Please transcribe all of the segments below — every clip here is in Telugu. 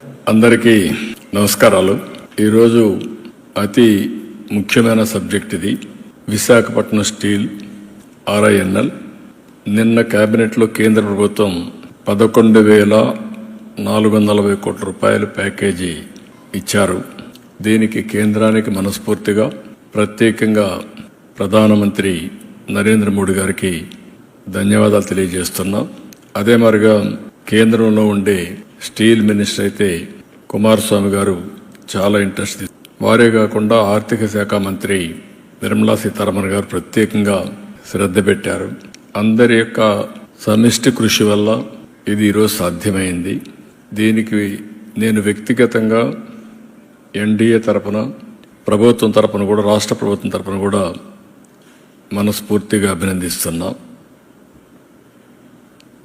అందరికీ నమస్కారాలు. ఈరోజు అతి ముఖ్యమైన సబ్జెక్ట్ ఇది. విశాఖపట్నం స్టీల్ RINL నిన్న కేబినెట్లో కేంద్ర ప్రభుత్వం 11,440 కోట్ల రూపాయల ప్యాకేజీ ఇచ్చారు. దీనికి కేంద్రానికి మనస్ఫూర్తిగా ప్రత్యేకంగా ప్రధానమంత్రి నరేంద్ర మోడీ గారికి ధన్యవాదాలు తెలియజేస్తున్నాం. అదే మరిగా కేంద్రంలో ఉండే స్టీల్ మినిస్టర్ అయితే కుమారస్వామి గారు చాలా ఇంట్రెస్ట్, వారే కాకుండా ఆర్థిక శాఖ మంత్రి నిర్మలా సీతారామన్ గారు ప్రత్యేకంగా శ్రద్ధ పెట్టారు. అందరి యొక్క సమిష్టి కృషి వల్ల ఇది ఈరోజు సాధ్యమైంది. దీనికి నేను వ్యక్తిగతంగా NDA తరపున, ప్రభుత్వం తరపున కూడా, రాష్ట్ర ప్రభుత్వం తరపున కూడా మనస్ఫూర్తిగా అభినందిస్తున్నాం.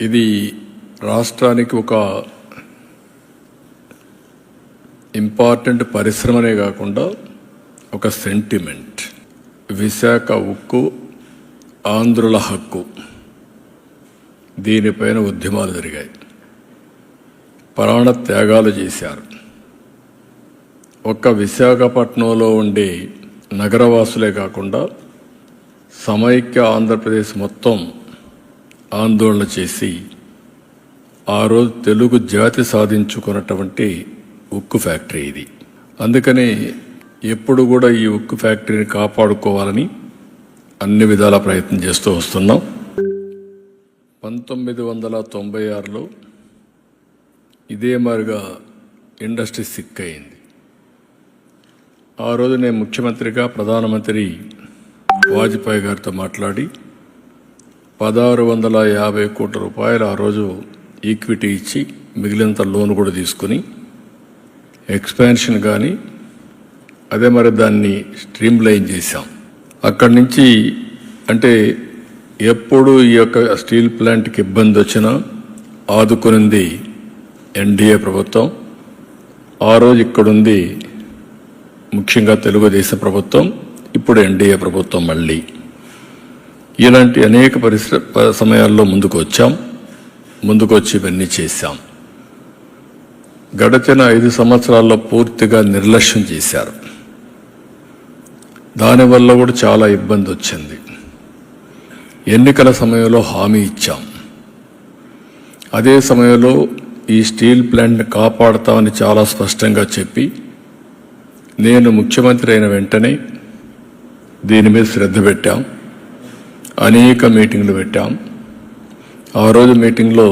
ఇది రాష్ట్రానికి ఒక ఇంపార్టెంట్ పరిశ్రమనే కాకుండా ఒక సెంటిమెంట్. విశాఖ ఉక్కు ఆంధ్రుల హక్కు, దీనిపైన ఉద్యమాలు జరిగాయి, ప్రాణ త్యాగాలు చేశారు. ఒక్క విశాఖపట్నంలో ఉండే నగరవాసులే కాకుండా సమైక్య ఆంధ్రప్రదేశ్ మొత్తం ఆందోళన చేసి ఆ రోజు తెలుగు జాతి సాధించుకున్నటువంటి ఉక్కు ఫ్యాక్టరీ ఇది. అందుకని ఎప్పుడు కూడా ఈ ఉక్కు ఫ్యాక్టరీని కాపాడుకోవాలని అన్ని విధాల ప్రయత్నం చేస్తూ వస్తున్నాం. 1996లో ఇదే మాదిరిగా ఇండస్ట్రీ సిక్ అయింది. ఆ రోజు నేను ముఖ్యమంత్రిగా ప్రధానమంత్రి వాజ్పేయి గారితో మాట్లాడి 1,650 కోట్ల రూపాయలు ఆ రోజు ఈక్విటీ ఇచ్చి మిగిలినంత లోన్ కూడా తీసుకుని ఎక్స్పాన్షన్ కానీ అదే మరి దాన్ని స్ట్రీమ్ లైన్ చేశాం. అక్కడి నుంచి అంటే ఎప్పుడు ఈ యొక్క స్టీల్ ప్లాంట్కి ఇబ్బంది వచ్చినా ఆదుకునింది NDA ప్రభుత్వం. ఆ రోజు ఇక్కడుంది ముఖ్యంగా తెలుగుదేశం ప్రభుత్వం, ఇప్పుడు NDA ప్రభుత్వం. మళ్ళీ ఇలాంటి అనేక సమయాల్లో ముందుకు వచ్చి ఇవన్నీ చేశాం. గడిచిన 5 సంవత్సరాల్లో పూర్తిగా నిర్లక్ష్యం చేశారు. దానివల్ల కూడా చాలా ఇబ్బంది వచ్చింది. ఎన్నికల సమయంలో హామీ ఇచ్చాం. అదే సమయంలో ఈ స్టీల్ ప్లాంట్ని కాపాడుతామని చాలా స్పష్టంగా చెప్పి నేను ముఖ్యమంత్రి అయిన వెంటనే దీని మీద శ్రద్ధ పెట్టాం. అనేక మీటింగ్లు పెట్టాం. ఆ రోజు మీటింగ్లో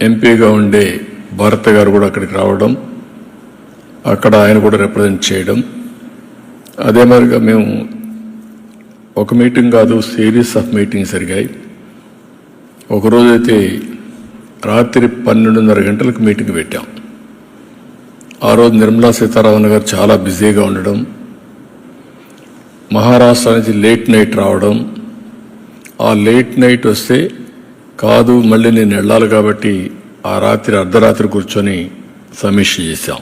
ఎంపీగా ఉండే భరత్ గారు కూడా అక్కడికి రావడం, అక్కడ ఆయన కూడా రిప్రజెంట్ చేయడం. అదే మరిగా మేము ఒక మీటింగ్ కాదు, సిరీస్ ఆఫ్ మీటింగ్స్ జరిగాయి. ఒకరోజైతే రాత్రి 12:30 గంటలకు మీటింగ్ పెట్టాం. ఆ రోజు నిర్మలా సీతారామన్ గారు చాలా బిజీగా ఉండడం, మహారాష్ట్ర నుంచి లేట్ నైట్ రావడం. ఆ లేట్ నైట్ వస్తే కాదు, మళ్ళీ నేను వెళ్ళాలి కాబట్టి ఆ రాత్రి అర్ధరాత్రి కూర్చొని సమీక్ష చేశాం.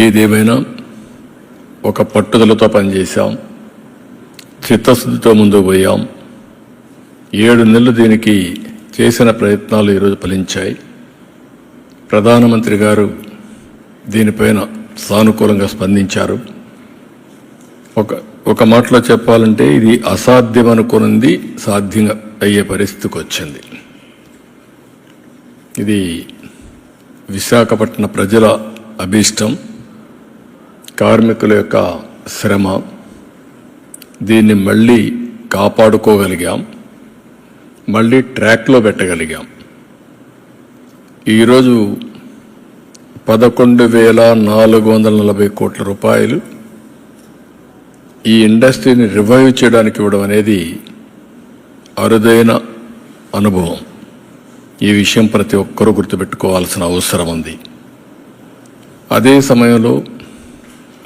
ఏదేమైనా ఒక పట్టుదలతో పనిచేశాం, చిత్తశుద్ధితో ముందుకు పోయాం. 7 నెలలు దీనికి చేసిన ప్రయత్నాలు ఈరోజు ఫలించాయి. ప్రధానమంత్రి గారు దీనిపైన సానుకూలంగా స్పందించారు. ఒక మాటలో చెప్పాలంటే ఇది అసాధ్యం అనుకున్నది సాధ్యంగా అయ్యే పరిస్థితికి వచ్చింది. ఇది విశాఖపట్నం ప్రజల అభీష్టం, కార్మికుల యొక్క శ్రమ. దీన్ని మళ్ళీ కాపాడుకోగలిగాం, మళ్ళీ ట్రాక్లో పెట్టగలిగాం. ఈరోజు 11,440 కోట్ల రూపాయలు ఈ ఇండస్ట్రీని రివైవ్ చేయడానికి ఇవ్వడం అనేది అరుదైన అనుభవం. ఈ విషయం ప్రతి ఒక్కరూ గుర్తుపెట్టుకోవాల్సిన అవసరం ఉంది. అదే సమయంలో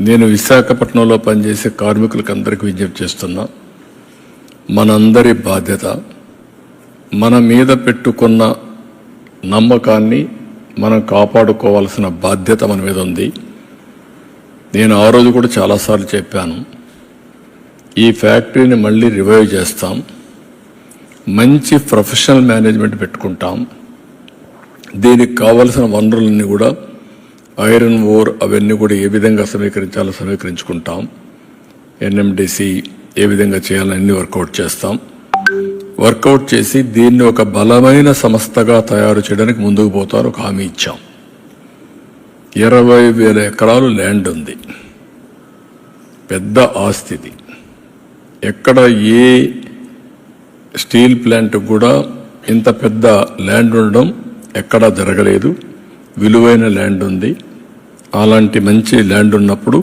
నేను విశాఖపట్నంలో పనిచేసే కార్మికులకు అందరికీ విజ్ఞప్తి చేస్తున్నా, మనందరి బాధ్యత, మన మీద పెట్టుకున్న నమ్మకాన్ని మనం కాపాడుకోవాల్సిన బాధ్యత మన మీద ఉంది. నేను ఆ రోజు కూడా చాలాసార్లు చెప్పాను, ఈ ఫ్యాక్టరీని మళ్ళీ రివైవ్ చేస్తాం, మంచి ప్రొఫెషనల్ మేనేజ్మెంట్ పెట్టుకుంటాం, దీనికి కావలసిన వనరులన్నీ కూడా ఐరన్ ఓర్ అవన్నీ కూడా ఏ విధంగా సమీకరించాలో సమీకరించుకుంటాం. ఎన్ఎండిసి ఏ విధంగా చేయాలని అన్ని వర్కౌట్ చేస్తాం. వర్కౌట్ చేసి దీన్ని ఒక బలమైన సంస్థగా తయారు చేయడానికి ముందుకు పోతారు ఒక హామీ ఇచ్చాం. 20,000 ఎకరాలు ల్యాండ్ ఉంది, పెద్ద ఆస్తిది. ఎక్కడ ఏ స్టీల్ ప్లాంట్ కూడా ఇంత పెద్ద ల్యాండ్ ఉండడం ఎక్కడా జరగలేదు. విలువైన ల్యాండ్ ఉంది. అలాంటి మంచి ల్యాండ్ ఉన్నప్పుడు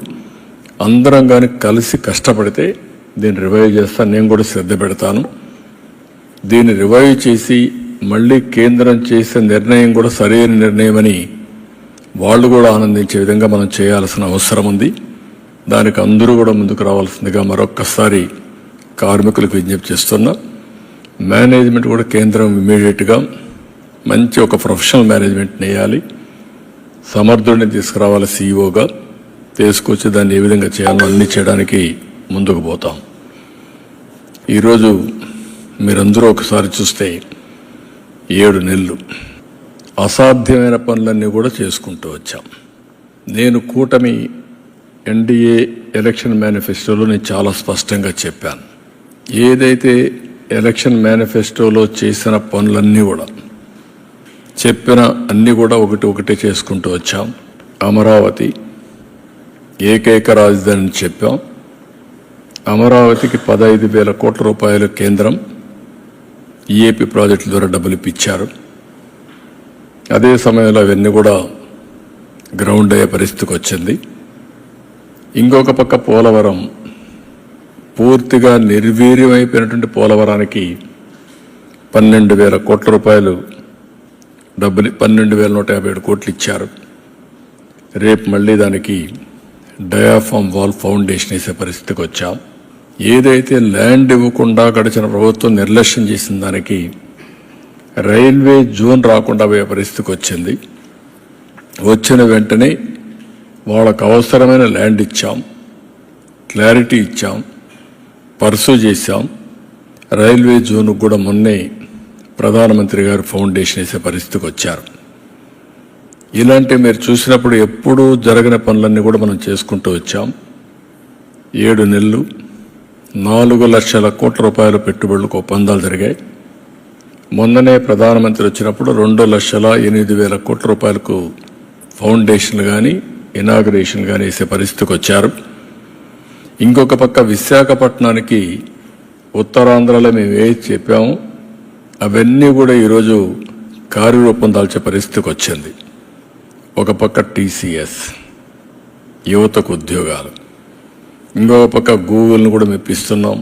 అందరం కానీ కలిసి కష్టపడితే దీన్ని రివైవ్ చేస్తాను. నేను కూడా శ్రద్ధ పెడతాను. దీన్ని రివైవ్ చేసి మళ్ళీ కేంద్రం చేసే నిర్ణయం కూడా సరైన నిర్ణయమని వాళ్ళు కూడా ఆనందించే విధంగా మనం చేయాల్సిన అవసరం ఉంది. దానికి అందరూ కూడా ముందుకు రావాల్సిందిగా మరొక్కసారి కార్మికులకు విజ్ఞప్తి చేస్తున్నా. మేనేజ్మెంట్ కూడా కేంద్రం ఇమీడియట్గా మంచి ఒక ప్రొఫెషనల్ మేనేజ్మెంట్ వేయాలి. సమర్థుడిని తీసుకురావాలి సీఈఓగా. తీసుకొచ్చి దాన్ని ఏ విధంగా చేయాలో అన్ని చేయడానికి ముందుకు పోతాం. ఈరోజు మీరందరూ ఒకసారి చూస్తే 7 నెలలు అసాధ్యమైన పనులన్నీ కూడా చేసుకుంటూ వచ్చాం. నేను కూటమి ఎన్డీఏ ఎలక్షన్ మేనిఫెస్టోలో నేను చాలా స్పష్టంగా చెప్పాను. ఏదైతే ఎలక్షన్ మేనిఫెస్టోలో చేసిన పనులన్నీ కూడా చెప్పిన అన్నీ కూడా ఒకటి చేసుకుంటూ వచ్చాం. అమరావతి ఏకైక రాజధాని చెప్పాం. అమరావతికి 15,000 కోట్ల రూపాయలు కేంద్రం ఈఏపీ ప్రాజెక్టుల ద్వారా డబ్బులు ఇప్పించారు. అదే సమయంలో అవన్నీ కూడా గ్రౌండ్ అయ్యే పరిస్థితికి వచ్చింది. ఇంకొక పక్క పోలవరం పూర్తిగా నిర్వీర్యమైపోయినటువంటి పోలవరానికి 12,000 కోట్ల రూపాయలు డబ్బులు 12,157 కోట్లు ఇచ్చారు. రేపు మళ్ళీ దానికి డయాఫామ్ వాల్ ఫౌండేషన్ వేసే పరిస్థితికి వచ్చాం. ఏదైతే ల్యాండ్ ఇవ్వకుండా గడిచిన ప్రభుత్వం నిర్లక్ష్యం చేసిన దానికి రైల్వే జోన్ రాకుండా పోయే పరిస్థితికి వచ్చింది. వచ్చిన వెంటనే వాళ్ళకు అవసరమైన ల్యాండ్ ఇచ్చాం, క్లారిటీ ఇచ్చాం, పర్సూ చేశాం. రైల్వే జోన్ కూడా మొన్నే ప్రధానమంత్రి గారు ఫౌండేషన్ వేసే పరిస్థితికి వచ్చారు. ఇలాంటి మీరు చూసినప్పుడు ఎప్పుడూ జరగని పనులన్నీ కూడా మనం చేసుకుంటూ వచ్చాం. 7 నెలలు 4 లక్షల కోట్ల రూపాయల పెట్టుబడులకు ఒప్పందాలు జరిగాయి. మొన్ననే ప్రధానమంత్రి వచ్చినప్పుడు 2,08,000 కోట్ల రూపాయలకు ఫౌండేషన్లు కానీ ఇనాగరేషన్ కానీ వేసే పరిస్థితికి వచ్చారు. ఇంకొక పక్క విశాఖపట్నానికి ఉత్తరాంధ్రలో మేము ఏది చెప్పాము అవన్నీ కూడా ఈరోజు కార్యరూపం దాల్చే పరిస్థితికి వచ్చింది. ఒక పక్క టీసీఎస్ యువతకు ఉద్యోగాలు, ఇంకొక పక్క గూగుల్ని కూడా మెప్పిస్తున్నాం,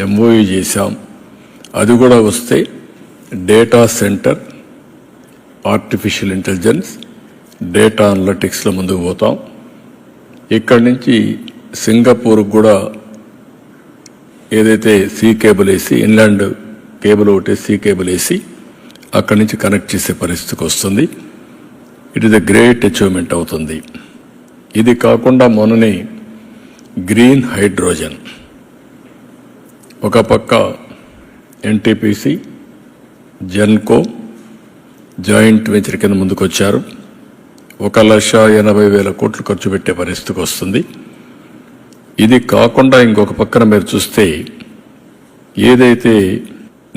ఎంఓయూ చేశాం. అది కూడా వస్తే data centre, artificial intelligence, data అనలిటిక్స్లో ముందుకు పోతాం. ఇక్కడి నుంచి సింగపూర్కి కూడా ఏదైతే సీ కేబుల్ వేసి ఇన్లాండ్ కేబుల్ ఒకటి సీ కేబుల్ వేసి అక్కడి నుంచి కనెక్ట్ చేసే పరిస్థితికి వస్తుంది. It is a great achievement అవుతుంది. ఇది కాకుండా మొన్ననే గ్రీన్ హైడ్రోజన్ ఒక పక్క ఎన్టీపీసీ జెన్కో జాయింట్ వెంచర్ కింద ముందుకు వచ్చారు. 1,80,000 కోట్లు ఖర్చు పెట్టే పరిస్థితికి వస్తుంది. ఇది కాకుండా ఇంకొక పక్కన మీరు చూస్తే ఏదైతే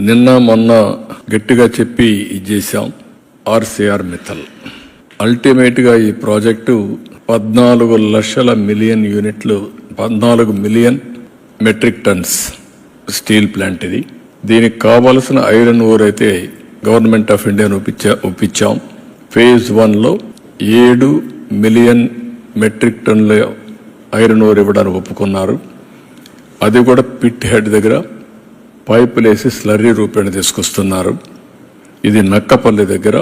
నిన్న మొన్న గట్టిగా చెప్పి ఇది చేశాం ఆర్సీఆర్ మిత్తల్, అల్టిమేట్గా ఈ ప్రాజెక్టు 14 మిలియన్ యూనిట్లు 14 million metric tons steel plant ఇది. దీనికి కావలసిన ఐరన్ ఓర్ అయితే గవర్నమెంట్ ఆఫ్ ఇండియాను ఒప్పించాం. ఫేజ్ 1లో 7 మిలియన్ మెట్రిక్ టన్నుల ఐరన్ ఓర్ ఇవ్వడానికి ఒప్పుకున్నారు. అది కూడా పిట్ హెడ్ దగ్గర పైపులేసి స్లర్రీ రూపేణ తీసుకొస్తున్నారు. ఇది నక్కపల్లి దగ్గర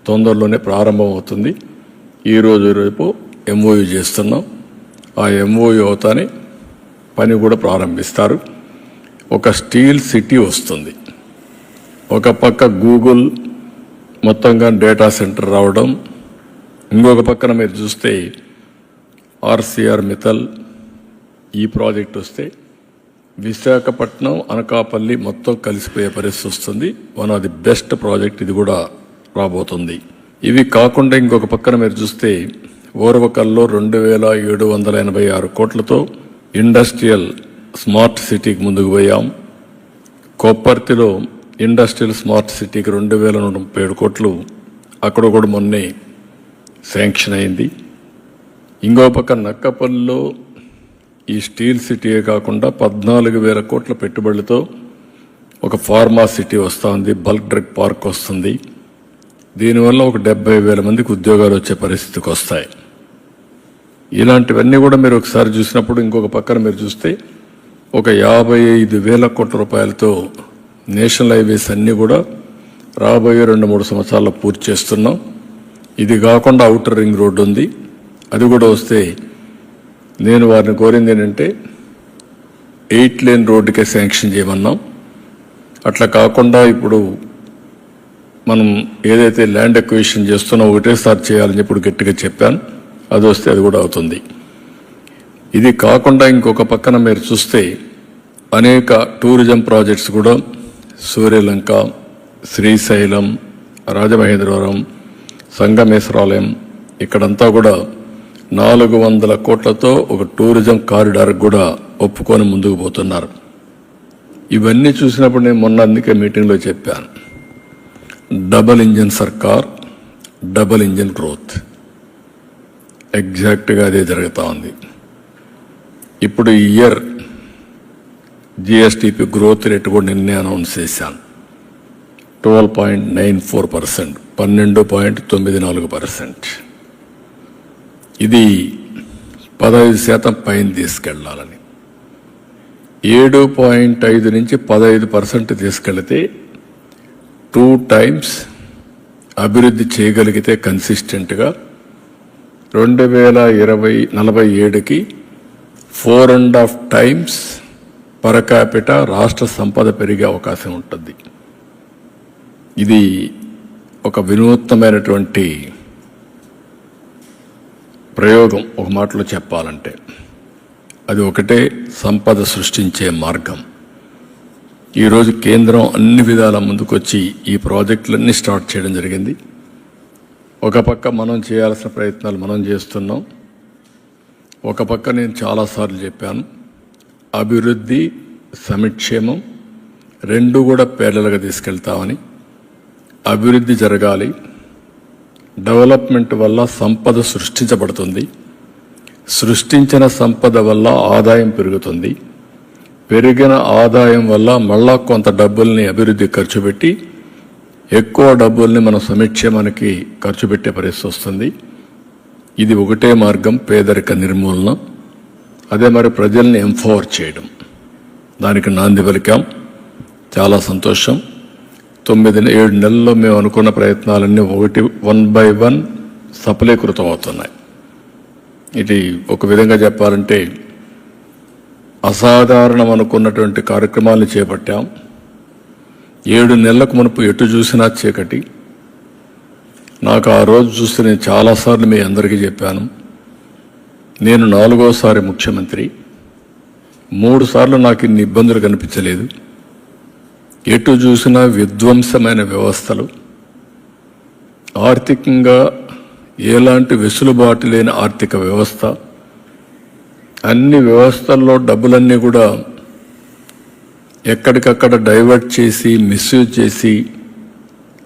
తొందరలోనే ప్రారంభం అవుతుంది. ఈరోజు రేపు ఎంఓయూ చేస్తున్నాం. ఆ ఎంఓయూ అవుతానే పని కూడా ప్రారంభిస్తారు. ఒక స్టీల్ సిటీ వస్తుంది. ఒక పక్క గూగుల్ మొత్తంగా డేటా సెంటర్ రావడం, ఇంకొక పక్కన మీరు చూస్తే ఆర్సీఆర్ మిత్తల్ ఈ ప్రాజెక్ట్ వస్తే విశాఖపట్నం అనకాపల్లి మొత్తం కలిసిపోయే పరిస్థితి వస్తుంది. One of the best project ఇది కూడా రాబోతుంది. ఇవి కాకుండా ఇంకొక పక్కన మీరు చూస్తే ఓర్వకల్లో 2,786 కోట్లతో ఇండస్ట్రియల్ స్మార్ట్ సిటీకి ముందుకు పోయాం. కొప్పర్తిలో ఇండస్ట్రియల్ స్మార్ట్ సిటీకి 2,137 కోట్లు అక్కడ కూడా మొన్నే శాంక్షన్ అయింది. ఇంకో పక్క నక్కపల్లిలో ఈ స్టీల్ సిటీయే కాకుండా 14,000 కోట్ల పెట్టుబడులతో ఒక ఫార్మా సిటీ వస్తూ ఉంది, బల్క్ డ్రగ్ పార్క్ వస్తుంది. దీనివల్ల ఒక 70,000 మందికి ఉద్యోగాలు వచ్చే పరిస్థితికి వస్తాయి. ఇలాంటివన్నీ కూడా మీరు ఒకసారి చూసినప్పుడు ఇంకొక పక్కన మీరు చూస్తే ఒక 55,000 కోట్ల రూపాయలతో నేషనల్ హైవేస్ అన్నీ కూడా రాబోయే 2-3 సంవత్సరాల్లో పూర్తి చేస్తున్నాం. ఇది కాకుండా ఔటర్ రింగ్ రోడ్డు ఉంది, అది కూడా వస్తే నేను వారిని కోరింది ఏంటంటే 8 లేన్ రోడ్డుకే శాంక్షన్ చేయమన్నాం. అట్లా కాకుండా ఇప్పుడు మనం ఏదైతే ల్యాండ్ ఎక్విజిషన్ చేస్తున్నా ఒకటేసారి చేయాలని ఇప్పుడు గట్టిగా చెప్పాను. అది వస్తే అది కూడా అవుతుంది. ఇది కాకుండా ఇంకొక పక్కన మీరు చూస్తే అనేక టూరిజం ప్రాజెక్ట్స్ కూడా సూర్యలంక, శ్రీశైలం, రాజమహేంద్రవరం, సంగమేశ్వరాలయం ఇక్కడంతా కూడా 400 కోట్లతో ఒక టూరిజం కారిడార్ కూడా ఒప్పుకొని ముందుకు పోతున్నారు. ఇవన్నీ చూసినప్పుడు నేను మొన్న అందుకే మీటింగ్లో చెప్పాను, డబల్ ఇంజిన్ సర్కార్, డబల్ ఇంజిన్ గ్రోత్. ఎగ్జాక్ట్గా అదే జరుగుతూ ఉంది. ఇప్పుడు ఈ ఇయర్ జిఎస్టిపి గ్రోత్ రేట్ కూడా నిన్నే అనౌన్స్ చేశాను, 12.94%, 12.94%. ఇది 15% పైన తీసుకెళ్లాలని, 7.5 నుంచి 15% తీసుకెళ్తే 2 times అభివృద్ధి చేయగలిగితే కన్సిస్టెంట్గా 2047కి 4.5 times పర్ క్యాపిటా రాష్ట్ర సంపద పెరిగే అవకాశం ఉంటుంది. ఇది ఒక వినూత్నమైనటువంటి ప్రయోగం. ఒక మాటలో చెప్పాలంటే అది ఒకటే సంపద సృష్టించే మార్గం. ఈరోజు కేంద్రం అన్ని విధాల ముందుకొచ్చి ఈ ప్రాజెక్టులన్నీ స్టార్ట్ చేయడం జరిగింది. ఒక పక్క మనం చేయాల్సిన ప్రయత్నాలు మనం చేస్తున్నాం. ఒక పక్క నేను చాలాసార్లు చెప్పాను, అభివృద్ధి సంక్షేమం రెండు కూడా పేర్లలుగా తీసుకెళ్తామని. అభివృద్ధి జరగాలి, డెవలప్మెంట్ వల్ల సంపద సృష్టించబడుతుంది, సృష్టించిన సంపద వల్ల ఆదాయం పెరుగుతుంది, పెరిగిన ఆదాయం వల్ల మళ్ళా కొంత డబ్బుల్ని అభివృద్ధి ఖర్చు పెట్టి ఎక్కువ డబ్బుల్ని మన సంక్షేమానికి ఖర్చు పెట్టే పరిస్థితి వస్తుంది. ఇది ఒకటే మార్గం, పేదరిక నిర్మూలన. అదే మరి ప్రజల్ని ఎంపవర్ చేయడం, దానికి నాంది పలికాం. చాలా సంతోషం. 9-7 నెలల్లో మేము అనుకున్న ప్రయత్నాలన్నీ 1 by 1 సఫలీకృతం అవుతున్నాయి. ఇది ఒక విధంగా చెప్పాలంటే అసాధారణం అనుకున్నటువంటి కార్యక్రమాలను చేపట్టాం. 7 నెలలకు మునుపు ఎటు చూసినా చీకటి. నాకు ఆ రోజు చూస్తే నేను చాలాసార్లు మీ అందరికీ చెప్పాను, నేను 4వసారి ముఖ్యమంత్రి, 3 సార్లు నాకు ఇన్ని ఇబ్బందులు కనిపించలేదు. ఎటు చూసినా విధ్వంసమైన వ్యవస్థలు, ఆర్థికంగా ఎలాంటి వెసులుబాటు లేని ఆర్థిక వ్యవస్థ, అన్ని వ్యవస్థల్లో డబ్బులన్నీ కూడా ఎక్కడికక్కడ డైవర్ట్ చేసి మిస్యూజ్ చేసి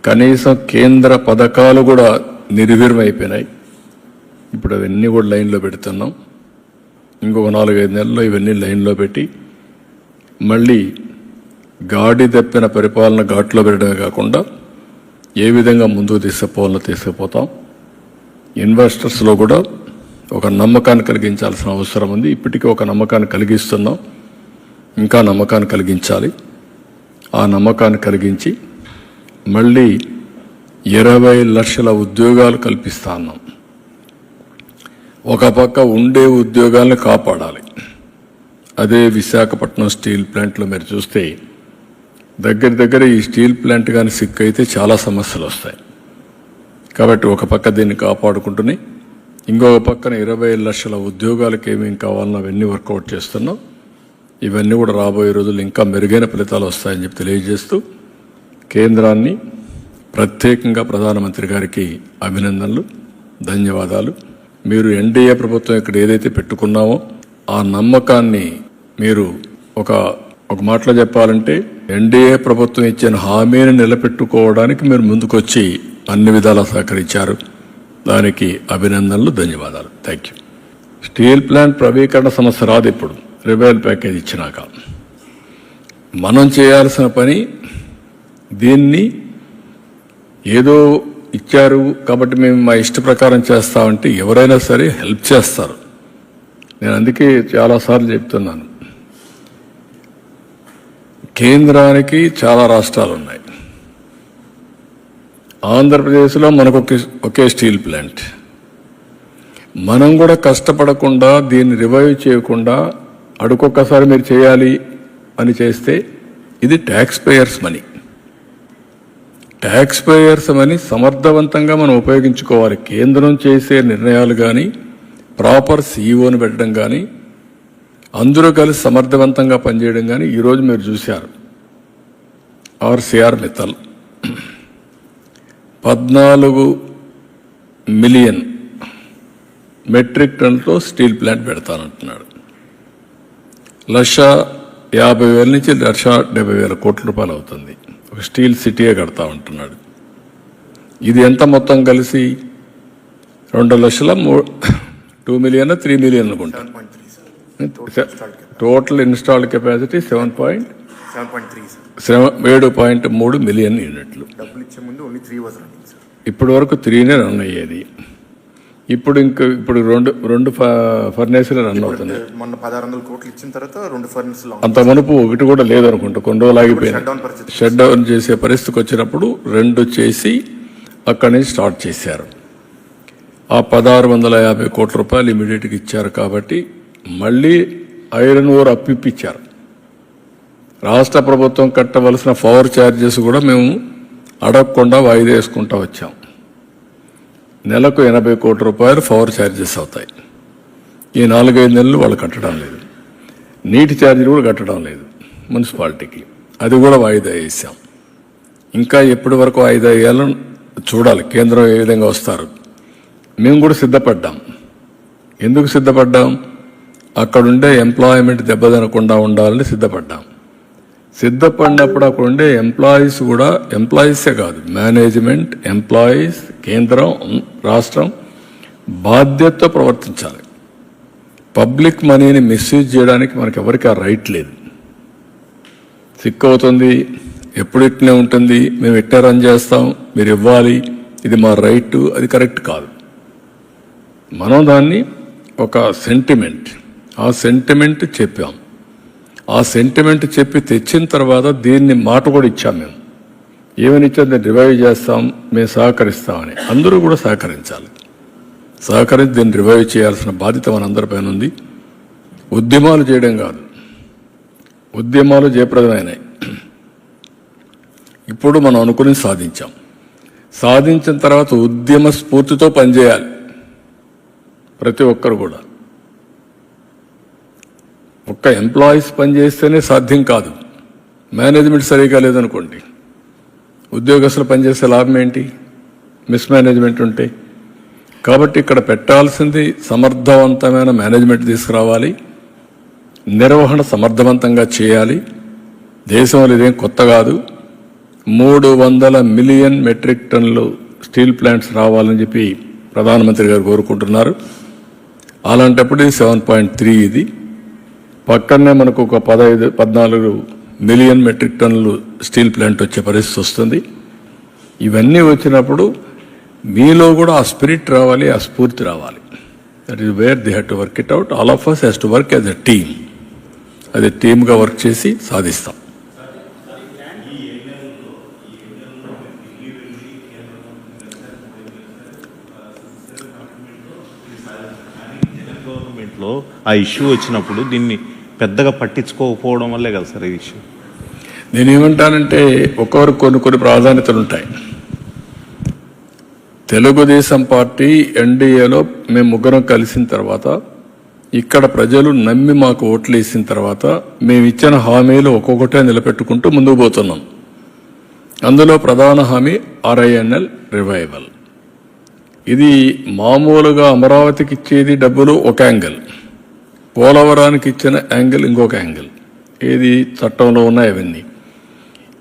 కనీసం కేంద్ర పథకాలు కూడా నిర్వీర్యమైపోయినాయి. ఇప్పుడు అవన్నీ కూడా లైన్లో పెడుతున్నాం. ఇంకొక 4-5 నెలల్లో ఇవన్నీ లైన్లో పెట్టి మళ్ళీ గాడి తప్పిన పరిపాలన ఘాట్లో పెట్టడమే కాకుండా ఏ విధంగా ముందుకు తీసుకుపోవాలో తీసుకుపోతాం. ఇన్వెస్టర్స్లో కూడా ఒక నమ్మకాన్ని కలిగించాల్సిన అవసరం ఉంది. ఇప్పటికీ ఒక నమ్మకాన్ని కలిగిస్తున్నాం, ఇంకా నమ్మకాన్ని కలిగించాలి. ఆ నమ్మకాన్ని కలిగించి మళ్ళీ 20 లక్షల ఉద్యోగాలు కల్పిస్తా ఉన్నాం. ఒక పక్క ఉండే ఉద్యోగాలను కాపాడాలి. అదే విశాఖపట్నం స్టీల్ ప్లాంట్లో మీరు చూస్తే దగ్గర ఈ స్టీల్ ప్లాంట్ కానీ సిక్ అయితే చాలా సమస్యలు వస్తాయి. కాబట్టి ఒక పక్క దీన్ని కాపాడుకుంటూనే ఇంకొక పక్కన 20 లక్షల ఉద్యోగాలకు ఏమేమి కావాలన్నా అవన్నీ వర్కౌట్ చేస్తున్నాం. ఇవన్నీ కూడా రాబోయే రోజులు ఇంకా మెరుగైన ఫలితాలు వస్తాయని చెప్పి తెలియజేస్తూ కేంద్రాన్ని ప్రత్యేకంగా ప్రధానమంత్రి గారికి అభినందనలు, ధన్యవాదాలు. మీరు ఎన్డీఏ ప్రభుత్వం ఇక్కడ ఏదైతే పెట్టుకున్నామో ఆ నమ్మకాన్ని మీరు ఒక మాటలో చెప్పాలంటే ఎన్డీఏ ప్రభుత్వం ఇచ్చిన హామీని నిలబెట్టుకోవడానికి మీరు ముందుకొచ్చి అన్ని విధాలా సహకరించారు. దానికి అభినందనలు, ధన్యవాదాలు. Thank you. స్టీల్ ప్లాంట్ ప్రవీకరణ సమస్య రాదు. ఇప్పుడు రివైవల్ ప్యాకేజ్ ఇచ్చినాక మనం చేయాల్సిన పని, దీన్ని ఏదో ఇచ్చారు కాబట్టి మేము మా ఇష్ట ప్రకారం చేస్తామంటే ఎవరైనా సరే హెల్ప్ చేస్తారు. నేను అందుకే చాలాసార్లు చెప్తున్నాను, కేంద్రానికి చాలా రాష్ట్రాలు ఉన్నాయి. ఆంధ్రప్రదేశ్లో మనకు ఒకే స్టీల్ ప్లాంట్. మనం కూడా కష్టపడకుండా దీన్ని రివైవ్ చేయకుండా అడుకొక్కసారి మీరు చేయాలి అని చేస్తే ఇది tax payers money. Tax payers money సమర్థవంతంగా మనం ఉపయోగించుకోవాలి. కేంద్రం చేసే నిర్ణయాలు కానీ, ప్రాపర్ సీఈఓని పెట్టడం కానీ, అందరూ కలిసి సమర్థవంతంగా పనిచేయడం కానీ ఈరోజు మీరు చూశారు. ఆర్సీఆర్ మిత్తల్ 14 మిలియన్ మెట్రిక్ టన్తో స్టీల్ ప్లాంట్ పెడతానంటున్నాడు. 1,50,000 నుంచి 1,70,000 కోట్ల రూపాయలు అవుతుంది. ఒక స్టీల్ సిటీయే కడతా ఉంటున్నాడు. ఇది ఎంత మొత్తం కలిసి 2 మిలియన్ 3 మిలియన్ అనుకుంటా. టోటల్ ఇన్స్టాల్డ్ కెపాసిటీ 7.3 మిలియన్ యూనిట్లు. ఇప్పటి వరకు 3నే రన్ అయ్యేది. ఇప్పుడు రెండు ఫర్నేసులు రన్ అవుతున్నాయి. మొన్న 1,600 కోట్లు ఇచ్చిన తర్వాత 2 ఫర్నేసులు, అంత మునుపు ఒకటి కూడా లేదనుకుంటా. కొన్ని రోజులు ఆగిపోయింది. షట్ డౌన్ చేసే పరిస్థితికి వచ్చినప్పుడు 2 చేసి అక్కడి నుంచి స్టార్ట్ చేశారు. ఆ 1,650 కోట్ల రూపాయలు ఇమీడియట్గా ఇచ్చారు. కాబట్టి మళ్ళీ ఐరన్ ఓర్ అప్పిప్పించారు. రాష్ట్ర ప్రభుత్వం కట్టవలసిన పవర్ ఛార్జెస్ కూడా మేము అడగకుండా వాయిదా వేసుకుంటా వచ్చాం. నెలకు 80 కోట్ల రూపాయలు పవర్ ఛార్జెస్ అవుతాయి. ఈ 4-5 నెలలు వాళ్ళు కట్టడం లేదు. నీటి ఛార్జీలు కూడా కట్టడం లేదు మున్సిపాలిటీకి. అది కూడా వాయిదా వేసాం. ఇంకా ఎప్పటి వరకు వాయిదా వేయాలని చూడాలి. కేంద్రం ఏ విధంగా వస్తారు. మేము కూడా సిద్ధపడ్డాం. ఎందుకు సిద్ధపడ్డాం? అక్కడుండే ఎంప్లాయ్మెంట్ దెబ్బతినకుండా ఉండాలని సిద్ధపడ్డాం. సిద్ధపడినప్పుడు అక్కడ ఉండే ఎంప్లాయీస్ కూడా, ఎంప్లాయీసే కాదు, మేనేజ్మెంట్, ఎంప్లాయీస్, కేంద్రం, రాష్ట్రం బాధ్యతతో ప్రవర్తించాలి. పబ్లిక్ మనీని మిస్యూజ్ చేయడానికి మనకి ఎవరికి ఆ రైట్ లేదు. సిక్ అవుతుంది, ఎప్పుడు ఇట్నే ఉంటుంది, మేము ఇట్నే రన్ చేస్తాం, మీరు ఇవ్వాలి, ఇది మా రైట్, అది కరెక్ట్ కాదు. మనం దాన్ని ఒక సెంటిమెంట్, ఆ సెంటిమెంట్ చెప్పాం. ఆ సెంటిమెంట్ చెప్పి తెచ్చిన తర్వాత దీన్ని మాట కూడా ఇచ్చాం. మేము ఏమని ఇచ్చాం? దీన్ని రివైవ్ చేస్తాం, మేము సహకరిస్తామని. అందరూ కూడా సహకరించాలి. సహకరించి దీన్ని రివైవ్ చేయాల్సిన బాధ్యత మనందరిపైన ఉంది. ఉద్యమాలు చేయడం కాదు, ఉద్యమాలు జయప్రదమైనాయి. ఇప్పుడు మనం అనుకుని సాధించాం. సాధించిన తర్వాత ఉద్యమ స్ఫూర్తితో పనిచేయాలి ప్రతి ఒక్కరు కూడా. ఒక్క ఎంప్లాయీస్ పనిచేస్తేనే సాధ్యం కాదు. మేనేజ్మెంట్ సరిగా లేదనుకోండి, ఉద్యోగస్తులు పనిచేసే లాభం ఏంటి? మిస్మేనేజ్మెంట్ ఉంటే. కాబట్టి ఇక్కడ పెట్టాల్సింది సమర్థవంతమైన మేనేజ్మెంట్ తీసుకురావాలి, నిర్వహణ సమర్థవంతంగా చేయాలి. దేశంలో ఇదేం కొత్త కాదు. 300 మిలియన్ మెట్రిక్ టన్నులు స్టీల్ ప్లాంట్స్ రావాలని చెప్పి ప్రధానమంత్రి గారు కోరుకుంటున్నారు. అలాంటప్పుడు ఇది 7.3. ఇది పక్కనే మనకు ఒక 14 మిలియన్ మెట్రిక్ టన్నులు స్టీల్ ప్లాంట్ వచ్చే పరిస్థితి వస్తుంది. ఇవన్నీ వచ్చినప్పుడు మీలో కూడా ఆ స్పిరిట్ రావాలి, ఆ స్ఫూర్తి రావాలి. That is where they have to work it out. All of us has to work as a team. అది టీమ్గా వర్క్ చేసి సాధిస్తాం. గవర్నమెంట్లో ఆ ఇష్యూ వచ్చినప్పుడు దీన్ని పెద్దగా పట్టించుకోకపోవడం వల్లే కదా సార్ ఈ ఇష్యూ. నేనేమంటానంటే ఒక్కొక్కరు కొన్ని ప్రాధాన్యతలు ఉంటాయి. తెలుగుదేశం పార్టీ ఎన్డీఏలో మేము ముగ్గురం కలిసిన తర్వాత, ఇక్కడ ప్రజలు నమ్మి మాకు ఓట్లు వేసిన తర్వాత మేము ఇచ్చిన హామీలు ఒక్కొక్కటే నిలబెట్టుకుంటూ ముందుకు పోతున్నాం. అందులో ప్రధాన హామీ RINL రివైవల్. ఇది మామూలుగా అమరావతికి ఇచ్చేది డబ్బులు ఒక యాంగిల్, పోలవరానికి ఇచ్చిన యాంగిల్ ఇంకొక యాంగిల్. ఏది చట్టంలో ఉన్నాయి అవన్నీ.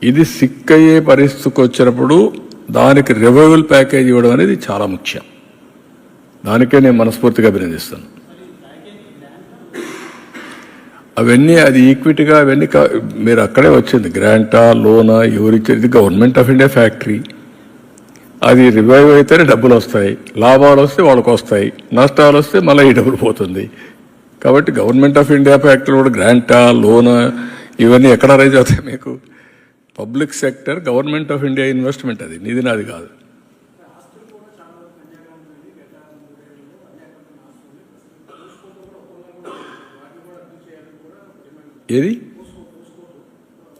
ఇది సిక్ అయ్యే పరిస్థితికి వచ్చినప్పుడు దానికి రివైవల్ ప్యాకేజ్ ఇవ్వడం అనేది చాలా ముఖ్యం. దానికే నేను మనస్ఫూర్తిగా అభినందిస్తాను. అవన్నీ అది ఈక్విటీగా అవన్నీ మీరు అక్కడే వచ్చింది. గ్రాంటా, లోనా, ఎవరిచ్చేది? Government of India factory. అది రివైవ్ అయితేనే డబ్బులు వస్తాయి. లాభాలు వస్తే వాళ్ళకి వస్తాయి, నష్టాలు వస్తే మళ్ళీ ఈ డబ్బులు పోతుంది. కాబట్టి గవర్నమెంట్ ఆఫ్ ఇండియా ఫ్యాక్టరీ కూడా గ్రాంటా, లోనా ఇవన్నీ ఎక్కడ రైజ్ అవుతాయి మీకు? Public sector government of India investment. అది నీది నాది కాదు. ఏది?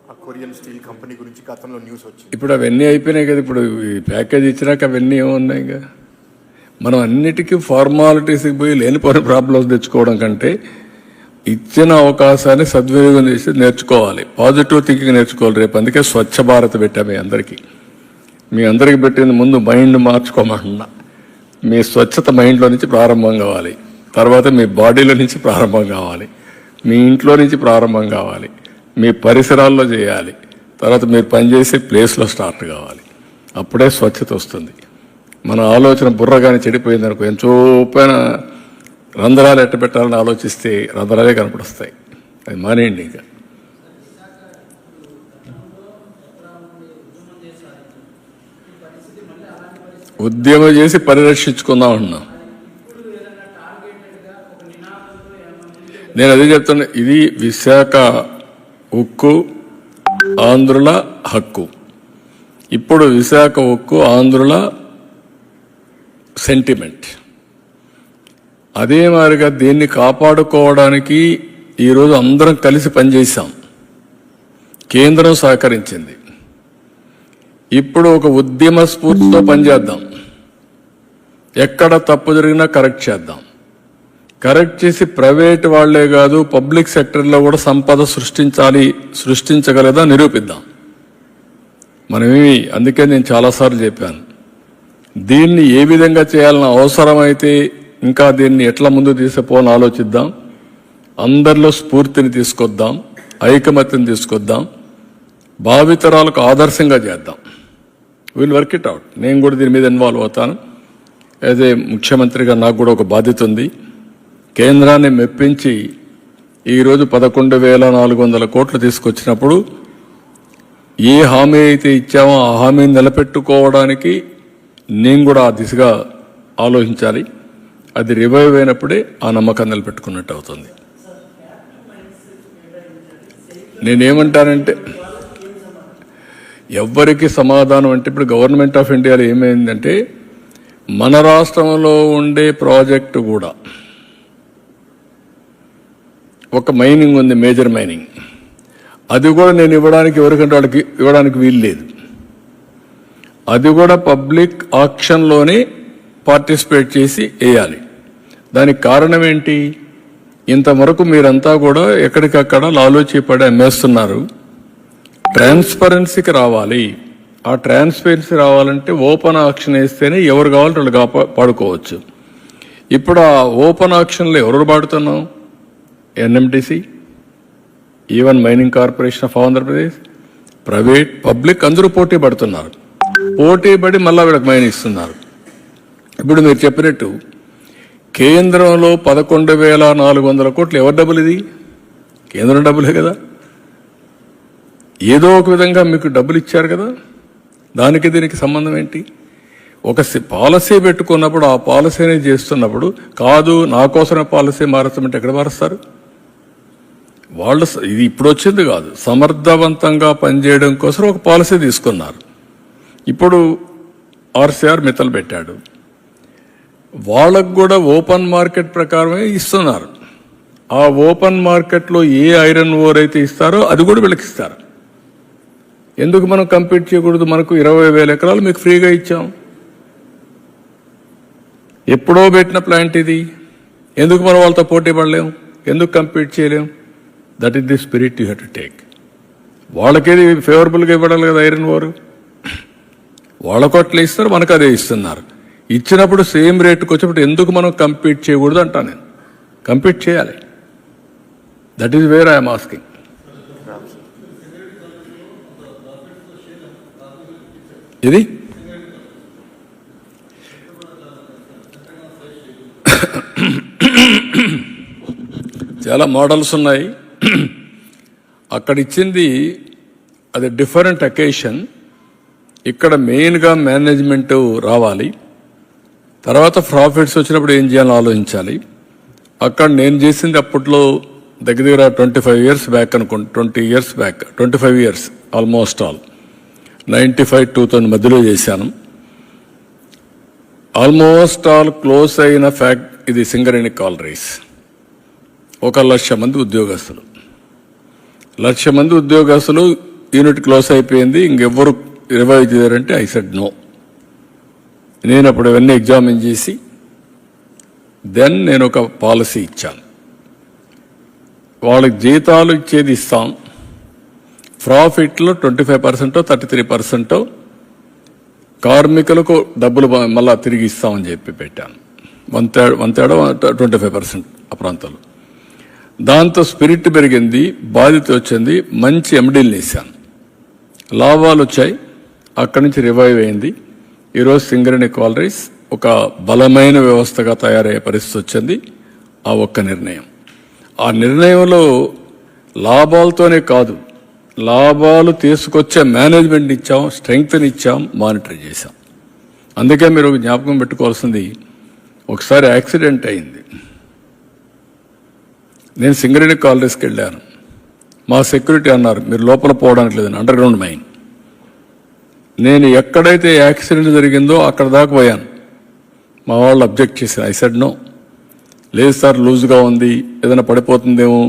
ఆ కొరియన్ స్టీల్ కంపెనీ గురించి గతంలో న్యూస్ వచ్చింది. ఇప్పుడు అవన్నీ అయిపోయినాయి కదా. ఇప్పుడు ఈ ప్యాకేజ్ ఇచ్చినాక అవన్నీ ఏమున్నాయి? ఇంకా మనం అన్నిటికీ ఫార్మాలిటీస్కి పోయి లేనిపోయిన ప్రాబ్లమ్స్ తెచ్చుకోవడం కంటే ఇచ్చిన అవకాశాన్ని సద్వినియోగం చేసి నేర్చుకోవాలి. పాజిటివ్ థింకింగ్ నేర్చుకోవాలి. రేపు అందుకే స్వచ్ఛ భారత్ పెట్టా మీ అందరికీ పెట్టింది. ముందు మైండ్ మార్చుకోమన్నా. మీ స్వచ్ఛత మైండ్లో నుంచి ప్రారంభం కావాలి. తర్వాత మీ బాడీలో నుంచి ప్రారంభం కావాలి. మీ ఇంట్లో నుంచి ప్రారంభం కావాలి. మీ పరిసరాల్లో చేయాలి. తర్వాత మీరు పనిచేసే ప్లేస్లో స్టార్ట్ కావాలి. అప్పుడే స్వచ్ఛత వస్తుంది. మన ఆలోచన బుర్రగానే చెడిపోయింది అనుకో, ఎంచోపైన రంధ్రాలు ఎట్ట పెట్టాలని ఆలోచిస్తే రంధ్రాలే కనపడొస్తాయి. అది మానేయండి. ఇంకా ఉద్యమం చేసి పరిరక్షించుకుందాం అన్నా. నేను అదే చెప్తున్నా. ఇది విశాఖ ఉక్కు ఆంధ్రుల హక్కు. ఇప్పుడు విశాఖ ఉక్కు ఆంధ్రుల సెంటిమెంట్. అదే మాదిరిగా దీన్ని కాపాడుకోవడానికి ఈరోజు అందరం కలిసి పనిచేశాం. కేంద్రం సహకరించింది. ఇప్పుడు ఒక ఉద్యమ స్ఫూర్తితో పనిచేద్దాం. ఎక్కడ తప్పు జరిగినా కరెక్ట్ చేద్దాం. కరెక్ట్ చేసి ప్రైవేట్ వాళ్లే కాదు పబ్లిక్ సెక్టర్లో కూడా సంపద సృష్టించగలదా నిరూపిద్దాం. మనమేమి, అందుకే నేను చాలాసార్లు చెప్పాను, దీన్ని ఏ విధంగా చేయాలన్న అవసరమైతే ఇంకా దీన్ని ఎట్లా ముందు తీసుకుపోవాలని ఆలోచిద్దాం. అందరిలో స్ఫూర్తిని తీసుకొద్దాం, ఐకమత్యం తీసుకొద్దాం, భావితరాలకు ఆదర్శంగా చేద్దాం. Will work it out. నేను కూడా దీని మీద ఇన్వాల్వ్ అవుతాను. అదే ముఖ్యమంత్రిగా నాకు కూడా ఒక బాధ్యత ఉంది. కేంద్రాన్ని మెప్పించి ఈరోజు 11,400 కోట్లు తీసుకొచ్చినప్పుడు ఏ హామీ అయితే ఇచ్చామో ఆ హామీని నిలబెట్టుకోవడానికి నేను కూడా ఆ దిశగా ఆలోచించాలి. అది రివైవ్ అయినప్పుడే ఆ నమ్మకం నిలబెట్టుకున్నట్టు అవుతుంది. నేనేమంటానంటే ఎవ్వరికి సమాధానం అంటే ఇప్పుడు గవర్నమెంట్ ఆఫ్ ఇండియాలో ఏమైందంటే మన రాష్ట్రంలో ఉండే ప్రాజెక్టు కూడా ఒక మైనింగ్ ఉంది, మేజర్ మైనింగ్. అది కూడా నేను ఇవ్వడానికి ఎవరికంటే వాళ్ళకి ఇవ్వడానికి వీలు లేదు. అది కూడా పబ్లిక్ ఆక్షన్లోనే పార్టిసిపేట్ చేసి వేయాలి. దానికి కారణం ఏంటి? ఇంతవరకు మీరంతా కూడా ఎక్కడికక్కడ లాలోచీపడి అమ్మేస్తున్నారు. ట్రాన్స్పరెన్సీకి రావాలి. ఆ ట్రాన్స్పరెన్సీ రావాలంటే ఓపెన్ ఆక్షన్ వేస్తేనే ఎవరు కావాలంటే వాళ్ళు పాడుకోవచ్చు. ఇప్పుడు ఆ ఓపెన్ ఆక్షన్లో ఎవరు పాడుతున్నాం? NMDC, even mining corporation of Andhra Pradesh, private, public అందరూ పోటీ పడుతున్నారు. పోటీ పడి మళ్ళా వీళ్ళకి మైన్ ఇస్తున్నారు. ఇప్పుడు మీరు చెప్పినట్టు కేంద్రంలో 11,400 కోట్లు ఎవరి డబ్బులు? ఇది కేంద్రం డబ్బులే కదా. ఏదో ఒక విధంగా మీకు డబ్బులు ఇచ్చారు కదా. దానికి దీనికి సంబంధం ఏంటి? ఒక పాలసీ పెట్టుకున్నప్పుడు ఆ పాలసీని చేస్తున్నప్పుడు కాదు నా కోసమే పాలసీ మారుస్తామంటే ఎక్కడ మారుస్తారు? వాళ్ళు ఇది ఇప్పుడు వచ్చింది కాదు, సమర్థవంతంగా పనిచేయడం కోసం ఒక పాలసీ తీసుకున్నారు. ఇప్పుడు RCR మిత్తలు పెట్టాడు. వాళ్ళకు కూడా ఓపెన్ మార్కెట్ ప్రకారమే ఇస్తున్నారు. ఆ ఓపెన్ మార్కెట్లో ఏ ఐరన్ ఓర్ అయితే ఇస్తారో అది కూడా వీళ్ళకి ఇస్తారు. ఎందుకు మనం కంపీట్ చేయకూడదు? మనకు 20,000 ఎకరాలు మీకు ఫ్రీగా ఇచ్చాం. ఎప్పుడో పెట్టిన ప్లాంట్ ఇది. ఎందుకు మనం వాళ్ళతో పోటీ పడలేం? ఎందుకు కంపీట్ చేయలేం? That is the spirit you have to take. వాళ్ళకేది ఫేవరబుల్గా ఇవ్వడాలి కదా ఐరన్ ఓర్. వాళ్ళకు అట్లా ఇస్తారు, మనకు అదే ఇస్తున్నారు. ఇచ్చినప్పుడు సేమ్ రేటుకి వచ్చినప్పుడు ఎందుకు మనం కంపీట్ చేయకూడదు అంటా నేను. కంపీట్ చేయాలి. That is where I'm asking. ఇది చాలా మోడల్స్ ఉన్నాయి. అక్కడ ఇచ్చింది అది డిఫరెంట్ అకేషన్. ఇక్కడ మెయిన్గా మేనేజ్మెంట్ రావాలి, తర్వాత ప్రాఫిట్స్ వచ్చినప్పుడు ఏం చేయాలో ఆలోచించాలి. అక్కడ నేను చేసింది అప్పట్లో దగ్గర 25 years బ్యాక్ అనుకోండి, 20 years back, 25 years almost all 95-2000 మధ్యలో చేశాను. ఆల్మోస్ట్ ఆల్ క్లోజ్ అయిన ఫ్యాక్ట్ ఇది సింగరేణి కాలరీస్. 1,00,000 మంది ఉద్యోగస్తులు, 1,00,000 మంది ఉద్యోగస్తులు, యూనిట్ క్లోజ్ అయిపోయింది. ఇంకెవ్వరు రివైవ్ చేయారంటే ఐ సెడ్ నో. నేను అప్పుడు ఇవన్నీ ఎగ్జామిన్ చేసి దెన్ నేను ఒక పాలసీ ఇచ్చాను. వాళ్ళకి జీతాలు ఇచ్చేది ఇస్తాం, ప్రాఫిట్లో 25% 33% కార్మికులకు డబ్బులు మళ్ళా తిరిగి ఇస్తామని చెప్పి పెట్టాను. 1/3 25% ఆ ప్రాంతాల్లో. దాంతో స్పిరిట్ పెరిగింది, బాధ్యత వచ్చింది, మంచి ఎండీలు వేసాను, లాభాలు వచ్చాయి. అక్కడి నుంచి రివైవ్ అయింది. ఈరోజు సింగరేణి కాలరీస్ ఒక బలమైన వ్యవస్థగా తయారయ్యే పరిస్థితి వచ్చింది. ఆ ఒక్క నిర్ణయం, ఆ నిర్ణయంలో లాభాలతోనే కాదు, లాభాలు తీసుకొచ్చే మేనేజ్మెంట్ ఇచ్చాం, స్ట్రెంగ్త్ని ఇచ్చాం, మానిటర్ చేశాం. అందుకే మీరు జ్ఞాపకం పెట్టుకోవాల్సింది, ఒకసారి యాక్సిడెంట్ అయింది. నేను సింగరేణి కాలరీస్కి వెళ్ళాను. మా సెక్యూరిటీ అన్నారు మీరు లోపల పోవడానికి లేదని, అండర్ గ్రౌండ్ మైన్. నేను ఎక్కడైతే యాక్సిడెంట్ జరిగిందో అక్కడ దాకా పోయాను. మా వాళ్ళు అబ్జెక్ట్ చేశారు. ఐ సెడ్ నో, లేదు సార్ లూజ్గా ఉంది, ఏదైనా పడిపోతుందేమో,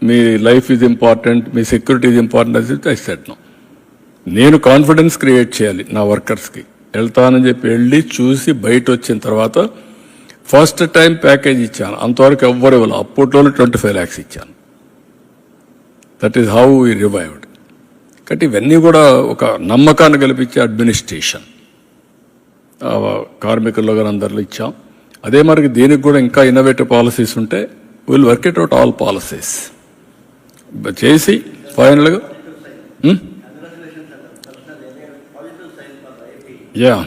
మీ లైఫ్ ఈజ్ ఇంపార్టెంట్, మీ security is important. I said no. నేను కాన్ఫిడెన్స్ క్రియేట్ చేయాలి నా వర్కర్స్కి. వెళ్తానని చెప్పి వెళ్ళి చూసి బయట వచ్చిన తర్వాత ఫస్ట్ టైం ప్యాకేజ్ ఇచ్చాను. అంతవరకు ఎవ్వరు ఇవ్వాలి. అప్పట్లోనే 25 lakhs ఇచ్చాను. That is how we revived. కాబట్టి ఇవన్నీ కూడా ఒక నమ్మకాన్ని కల్పించే అడ్మినిస్ట్రేషన్ కార్మికుల్లో కానీ అందరిలో ఇచ్చాం. అదే మరి దీనికి కూడా ఇంకా ఇన్నోవేటివ్ పాలసీస్ ఉంటే will work it out all policies చేసి ఫైనల్గా యా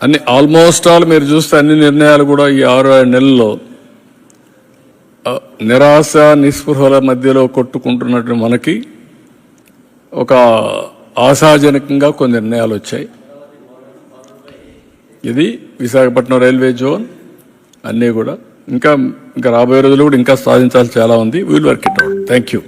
అన్ని ఆల్మోస్ట్ ఆల్ మీరు చూస్తే అన్ని నిర్ణయాలు కూడా ఈ 6-7 నెలల్లో నిరాశ నిస్పృహల మధ్యలో కొట్టుకుంటున్నట్టు మనకి ఒక ఆశాజనకంగా కొన్ని నిర్ణయాలు వచ్చాయి. ఇది విశాఖపట్నం రైల్వే జోన్ అన్నీ కూడా ఇంకా రాబోయే రోజులు కూడా ఇంకా సాధించాల్సి చాలా ఉంది. Will work it out. Thank you.